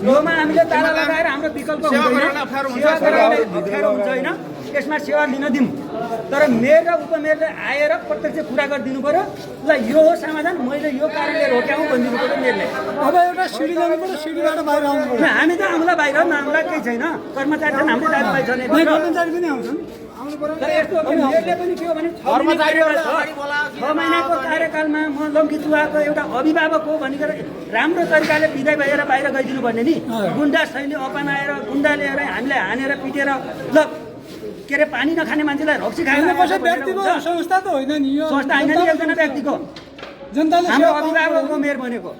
योमा हामीले ताला लगाएर हाम्रो विकल्प हुँदैन, सेवा गराउने अप्ठ्यारो हुन्छ होइन, त्यसमा सेवा लिन दिउँ। तर मेयर र उपमेयरले आएर प्रत्यक्ष कुरा गरिदिनु पर्यो, ल यो हो समाधान, मैले यो कारणले रोक्याउँ भनिदिनु पर्यो मेयरले। अब एउटा सिडी जानु पर्यो, सिडीबाट बाहिर आउनु पर्यो। हामी त आउँला बाहिर, नआउँला केही छैन, कर्मचारी छन्, हाम्रो दाजुभाइ छन्, कर्मचारी पनि आउँछन्। तर यस्तो मेयरले पनि के हो भने 6 महिनाको कार्यकालमा म लम्की चुवाको एउटा अभिभावक हो भनिकन राम्रो तरिकाले विदाय भएर बाहिर गइदिनु भन्ने नि, गुन्डा सैन्य अपनाएर गुन्डा ल्याएर हामीले हानेर पिटेर ल के अरे पानी नखाने मान्छेलाई रक्सी खाएर व्यक्तिको संस्था त होइन नि, यो संस्था होइन नि, एकजना व्यक्तिको जनताले हाम्रो अभिभावकको मेयर बनेको।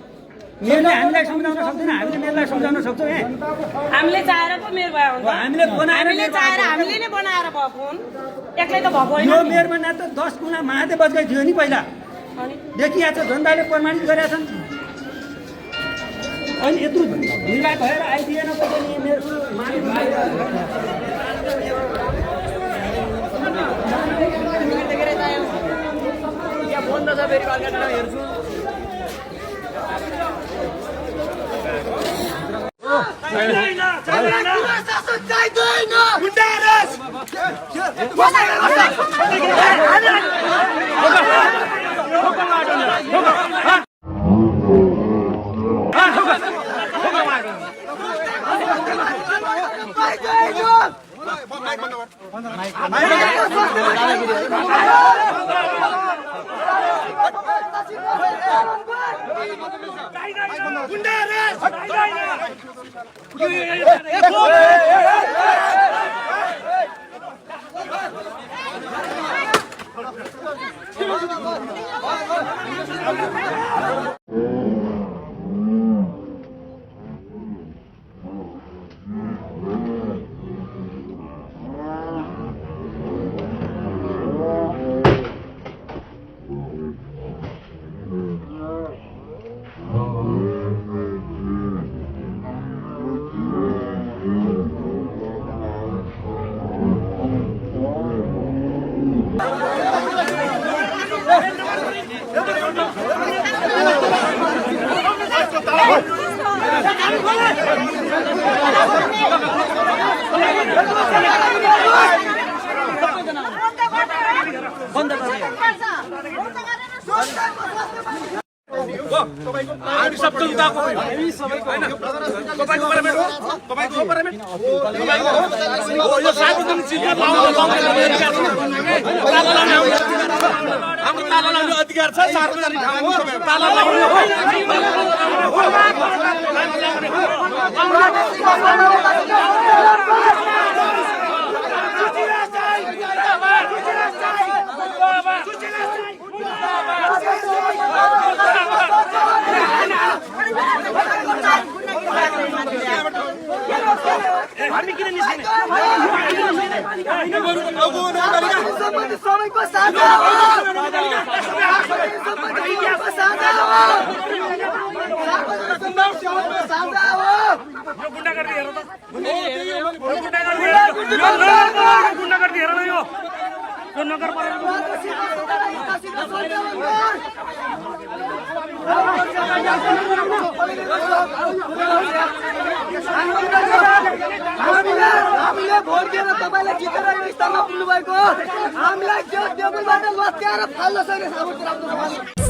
मेयरले हामीलाई सम्झाउन सक्दैन, हामीले मेयरलाई सम्झाउन सक्छौँ। हामीले चाहेर पो मेयर भयो हुन्छ, हामीले बनाएर हामीले नै बनाएर भयो फोन, एक्लै त भएको होइन। यो मेयरमा न त 10 गुणा महादेव बजगाई थियो नि पहिला, देखिया छ, जनताले प्रमाणित गरेका छन्। अनि यत्रो निर्वाह भएर आइदिएन पनि मेरो बन्द छ, फेरि अर्कातिर हेर्छु। अधिकार छ सार्वजनिक ठाउँमा ताला लगाउने हो। हामी किन निस्किने सम्पत्ति सबैको साझा हो सबैको साझा हो साझा हो यो गुण्डागर्दी हेर त गुण्डागर्दी हेर न यो नगर हामीले भोट दिएर तपाईँलाई जितेर यो स्थानमा पुग्नु भएको हामीलाई टेबलबाट लत्याएर फाल्न सक्ने सामर्थ्य राम्रो छ।